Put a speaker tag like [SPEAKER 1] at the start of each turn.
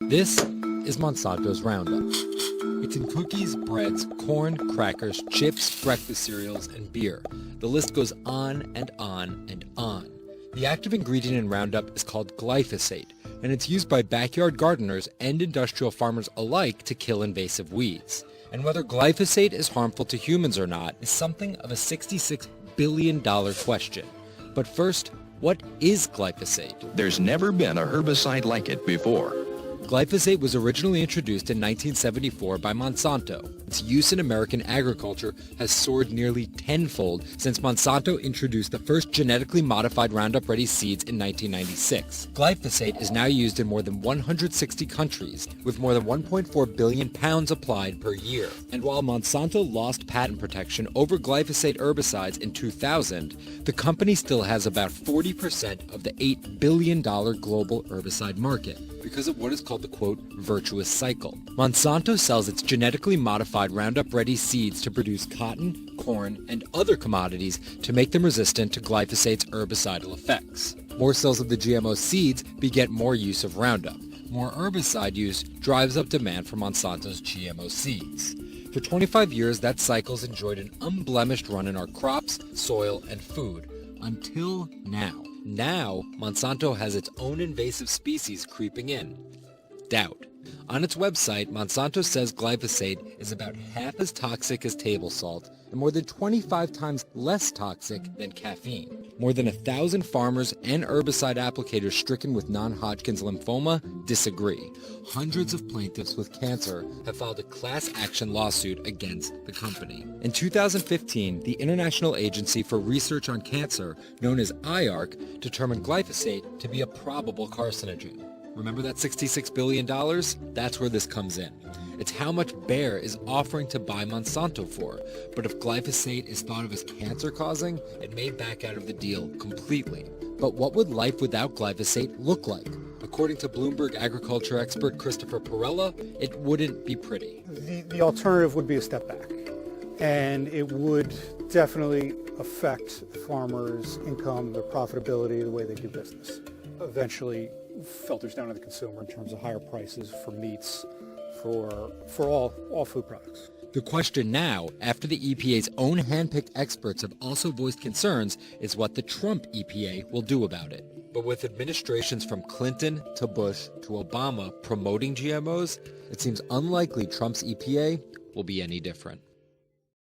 [SPEAKER 1] This is Monsanto's Roundup. It's in cookies, breads, corn, crackers, chips, breakfast cereals, and beer. The list goes on and on and on. The active ingredient in Roundup is called glyphosate, and it's used by backyard gardeners and industrial farmers alike to kill invasive weeds. And whether glyphosate is harmful to humans or not is something of a $66 billion question. But first, what is glyphosate?
[SPEAKER 2] There's never been a herbicide like it before.
[SPEAKER 1] Glyphosate was originally introduced in 1974 by Monsanto. Its use in American agriculture has soared nearly tenfold since Monsanto introduced the first genetically modified Roundup Ready seeds in 1996. Glyphosate is now used in more than 160 countries, with more than 1.4 billion pounds applied per year. And while Monsanto lost patent protection over glyphosate herbicides in 2000, the company still has about 40% of the $8 billion global herbicide market, because of what is called the, quote, virtuous cycle. Monsanto sells its genetically modified Roundup Ready seeds to produce cotton, corn, and other commodities to make them resistant to glyphosate's herbicidal effects. More sales of the GMO seeds beget more use of Roundup. More herbicide use drives up demand for Monsanto's GMO seeds. For 25 years, that cycle's enjoyed an unblemished run in our crops, soil, and food, until now. Now, Monsanto has its own invasive species creeping in. Doubt. On its website, Monsanto says glyphosate is about half as toxic as table salt and more than 25 times less toxic than caffeine. More than 1,000 farmers and herbicide applicators stricken with non-Hodgkin's lymphoma disagree. Hundreds of plaintiffs with cancer have filed a class action lawsuit against the company. In 2015, the International Agency for Research on Cancer, known as IARC, determined glyphosate to be a probable carcinogen. Remember that $66 billion? That's where this comes in. It's how much Bayer is offering to buy Monsanto for. But if glyphosate is thought of as cancer-causing, it may back out of the deal completely. But what would life without glyphosate look like? According to Bloomberg agriculture expert Christopher Perella, it wouldn't be pretty.
[SPEAKER 3] The alternative would be a step back, and it would definitely affect farmers' income, their profitability, the way they do business. Eventually filters down to the consumer in terms of higher prices for meats, for all food products.
[SPEAKER 1] The question now, after the EPA's own handpicked experts have also voiced concerns, is what the Trump EPA will do about it. But with administrations from Clinton to Bush to Obama promoting GMOs, it seems unlikely Trump's EPA will be any different.